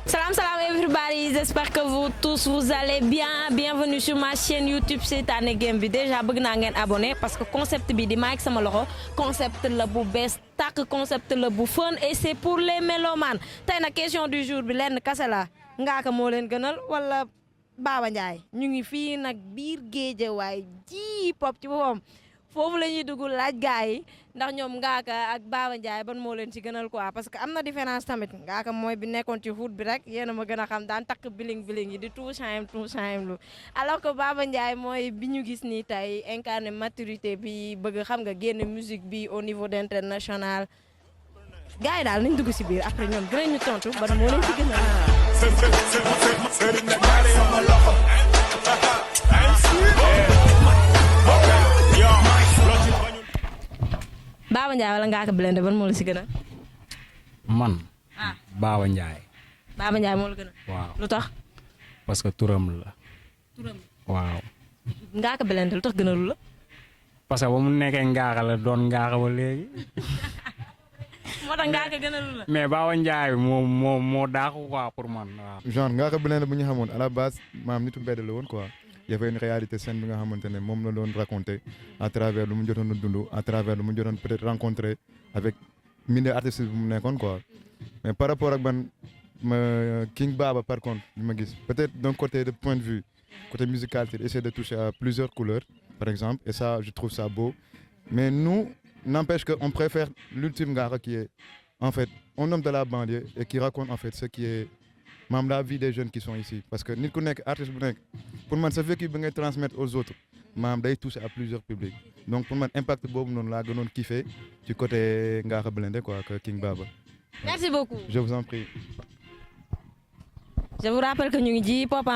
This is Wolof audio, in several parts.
Salam salam everybody, j'espère que vous tous vous allez bien. Bienvenue sur ma chaîne YouTube Seytaane Game bi. Déjà bëgg naa ngeen abonné parce que concept bi di maak sama loxo concept la bu bees tàkk, concept la bu fun et c'est pour les mélomanes. Tey nag question du jour bi lenn kase la Ngaaka moo leen gënal wala Baba Ndiaye. Ñu ngi fii nag biir Géejawaay ji pop ci boppam foofu la ñuy dugg laaj gars yi ndax ñoom Ngaaka ak Baba Ndiaye ban moo leen ci gënal quoi parce que am na différence tamit Ngaaka mooy bi nekkoon ci foot bi rek yéen a ma gën a xam daan takk biling yi di tout chaim lu alors que Baba Ndiaye mooy bi ñu gis nii tey incarné maturité bi bëgg xam nga génn musique bi au niveau d'international gars yi daal nañ dugg si biir après ñoom dinañ ñu tontu ban moo leen ci gënal. Baba Ndiaye wala Ngaaka Blindé ban moo la si gën a. man. Baba Ndiaye. Baba Ndiaye moo la gën a. waaw lu tax. parce que turam la. waaw. Ngaaka Blindé lu tax gënalu la. parce que ba mu nekkee Ngaaka la doon Ngaaka ba léegi. moo tax Ngaaka gënalu la. mais Baba Ndiaye moo daaku quoi pour man waaw. genre Ngaaka Blindé bu ñu xamoon à la base maam nitu mbedd la woon quoi. Il y avait une réalité saine bi nga xamante ne moom la doon raconter à travers lu mu jotoon a dund à travers lu mu jotoon peut-être rencontrer avec milieu artistique bu mu nekkoon quoi mais par rapport ak ban King Baba par contre li ma gis peut-être d'un côté de point de vue côté musicalité essayer de toucher à plusieurs couleurs par exemple et ça je trouve ça beau mais nous n'empêche que on préfère l'ultime Ngaaka qui est en fait un homme de la banlieue et qui raconte en fait ce qui est maam la vie des jeunes qui sont ici parce que nit ku nekk artiste bu nekk pour man sa vécu bi ngay transmettre aux autres maam day toucher à plusieurs publics donc pour man impact boobu noonu laa gënoon kiffé ci côté Ngaaka Blindé quoi que King Baba. Merci beaucoup. Je vous en prie. Je vous rappelle que ñu ngi ji pop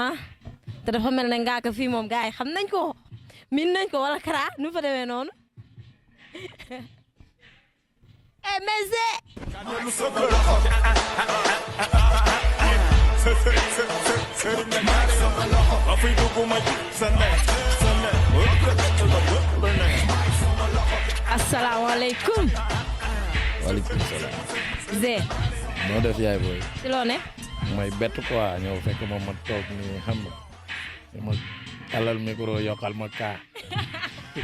te dafa mel ne Ngaaka fii moom gars yi xam nañ ko min nañ ko wala Kara nu fa demee noonu. eh mais asalaamaaleykum. waaleykum salaam. Zé. noo def yaay booy. ci loo ne. may bett quoi ñëw fekk ma toog nii xam nga ma alal micro yokkal ma kaa.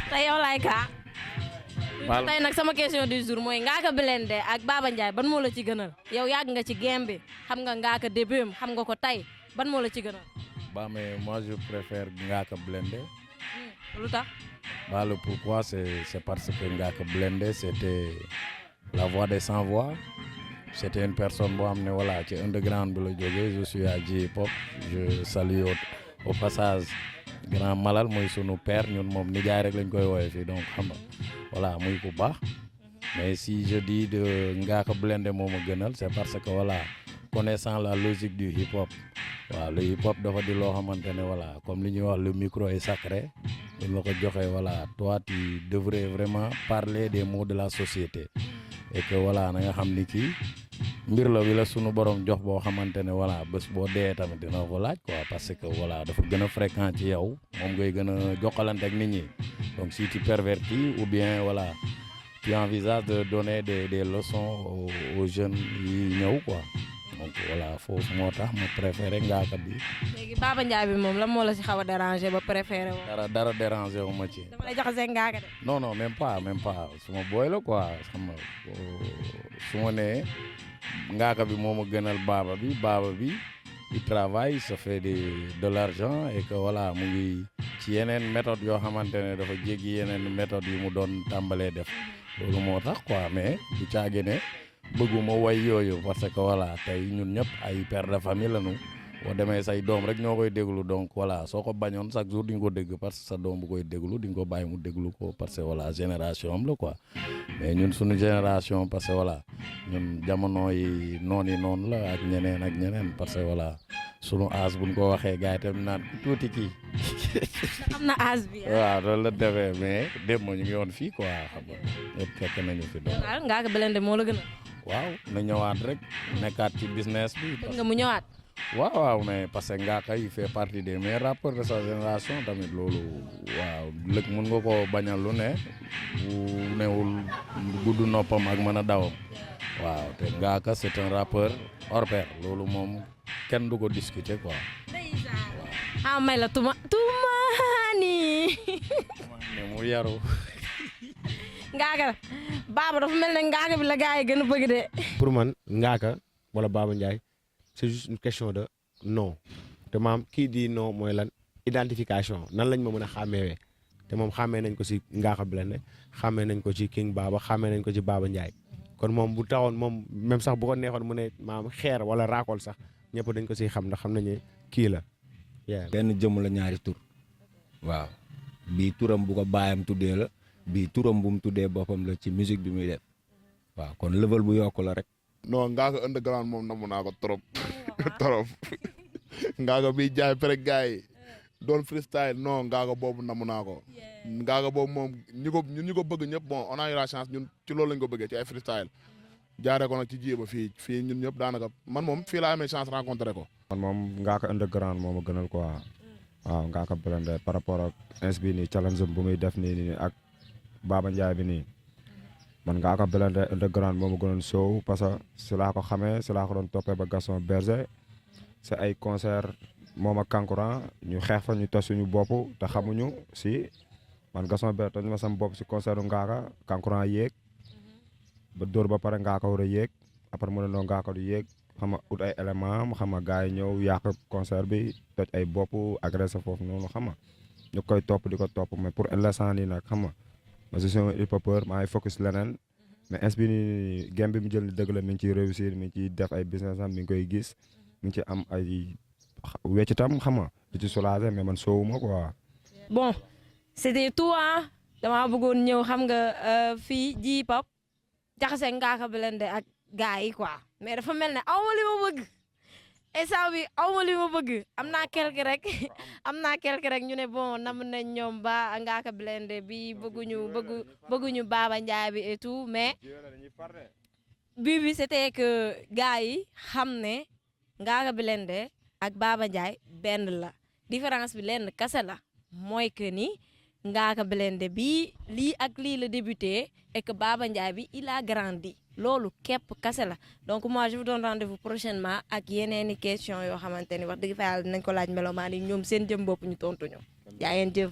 te yow laay kaa. baal tey nag sama question du jour mooy Ngaaka Blindé ak Baba Ndiaye ban moo la ci gënal yow yàgg nga ci game bi xam nga Ngaaka début xam nga ko tey ban moo la ci gënal. ba mais moi je préfère Ngaaka Blindé. lu tax. Bah, le pourquoi c'est parce que Ngaaka Blindé c'était la voix des sans voix. C'était une personne boo xam ne voilà ci underground bi la jógee je suis à J-Pop je salue au passage grand Malal mooy sunu père ñun moom nijaay rek lañ koy woowee fii donc xam nga voilà muy ku baax mais si je dis de Ngaaka Blindé moo ma gënal c'est parce que voilà connaissant la logique du hip-hop waaw le hip-hop dafa di loo xamante ne voilà comme li ñuy wax le micro est sacré dañ la ko joxee voilà toi tu devrais vraiment parler des maux de la société et que voilà na nga xam ni kii mbir la bi la sunu borom jox boo xamante ne voilà bés boo dee tamit dina ko laaj quoi parce que voilà dafa gën a fréquent ci yow moom ngay gën a jokkalante ak nit ñi donc si tu pervertis ou bien voilà tu envisages de donner des leçons aux jeunes yi ñëw quoi donc voilà foofu moo tax ma préféré Ngaaka bi. léegi Baba Ndiaye bi moom la moo la si xaw a déranger ba préféré woo. dara déranger wu ma ci. dama lay jaxasee Ngaaka de. non même pas suma booy la quoi xam nga su ma nee Ngaaka bi moo ma gënal Baba bi il travaille ça fait de l'argent et que voilà mu ngi ci yeneen méthode yoo xamante ne dafa jéggi yeneen méthode yu mu doon tàmbalee def loolu moo tax quoi mais du caagi ne bëgguma way yooyu parce que voilà tey ñun ñëpp ay père de famille lañu boo demee say doom rek ñoo koy déglu donc voilà soo ko bañoon chaque jour di nga ko dégg parce que sa doom bu koy déglu di nga ko bàyyi mu déglu ko parce que voilà génération am la quoi mais ñun suñu génération parce que voilà ñun jamono yi noonu la ak ñeneen parce que voilà sunu âge buñ ko waxee gars yi tamit naan tuuti kii. am na âge bi. waaw loolu la defee mais démb ñu ngi woon fii quoi xam nga ñëpp fekk nañu fi doon. waaw Ngaaka Blindé moo la gën a. waaw na ñëwaat rek nekkaat ci business bi. bëgg nga mu ñëwaat. waaw mais parce que Ngaaka il fait partie des meilleurs rappeurs de sa génération tamit loolu waaw lëg mun nga ko bañal lu ne bu newul gudd noppam ak mën a dawam waaw te Ngaaka c'est un rappeur hors pair loolu moom kenn du ko discuter quoi. ah may la tumaani ne mu yaru. Ngaaka Baba dafa mel ne Ngaaka bi la gars yi gën a bëgg de. pour man Ngaaka wala Baba Ndiaye c'est juste une question de nom te maam kii di nom mooy lan identification nan lañ ma mën a xàmmeewee te moom xàmmee nañ ko si Ngaaka Blindé xàmmee nañ ko ci King Baba xàmmee nañ ko ci Baba Ndiaye kon moom bu taxoon moom même sax bu ko neexoon mu ne maam xeer wala raakool sax ñëpp dañ ko siy xam ndax xam nañu kii la. benn jëmm la ñaari tur waaw bii turam bu ko baayam tuddee la bii turam bu mu tuddee boppam la ci musique bi muy def waaw kon level bu yokku la rek. non Ngaaka underground moom namu naa ko trop trop Ngaaka bi jaay pare gars yi doon freestyle non Ngaaka boobu namu naa ko Ngaaka boobu moom ñun ñi ko bëgg ñëpp bon on a eu la chance ñun ci loolu lañ ko bëggee ci ay freestyle jaaree ko nag ci jéeba fii ñun ñëpp daanaka man moom fii laa amee chance rencontré ko. man moom Ngaaka underground moo ma gënal quoi waaw Ngaaka Blindé par rapport ak ins bi nii challenge bu muy def nii ak Baba Ndiaye bi nii man Ngaaka Blindé underground moo ma gënoon show parce que si laa ko xamee si laa ko doon toppee ba Gaston Berger c'est ay concert moom ak Kankuran ñu xeex fa ñu tos suñu bopp te xamuñu si man Gaston Berger toj ma sama bopp si concertu Ngaaka Kankuran yéeg ba dóor ba pare Ngaaka war a yéeg après mu ne noo Ngaaka du yéeg xam nga ut ay élément am xam nga gars yi ñëw yàq concert bi toj ay bopp agressé foofu noonu xam nga ñu koy topp di ko topp mais pour l'instant nii nag xam nga ma je suis un hip-hopeur maa ngi focus leneen mais ins bi nii game bi mu jël dëgg la mi ngi ciy réussir mi ngi ciy def ay business am mi ngi koy gis mi ngi ci am ay weccitam xam nga di ci soulager mais man soowuma quoi. bon c'était tout ah damaa bëggoon ñëw xam nga fii ji pop jaxase Ngaaka Blindé ak gars yi quoi mais dafa mel ne aw ma li ma bëgg instant bi aw ma li ma bëgg am naa quelque rek ñu ne bon nam nañ ñoom ba Ngaaka Blindé bi bëgguñu Baba Ndiaye bi et tout mais bi c'était que gars yi xam ne Ngaaka Blindé ak Baba Ndiaye benn la différence bi lenn kese la mooy que ni Ngaaka Blindé bi lii ak lii la débuté et que Baba Ndiaye bi il a grandi loolu képp kase la donc moi je vous donne rendez-vous prochainement ak yeneeni question yoo xamante ni wax dëgg fa yàlla dinañ ko laaj melomaan yi ñoom seen jëm bopp ñu tontuñu yaa ngeen jëf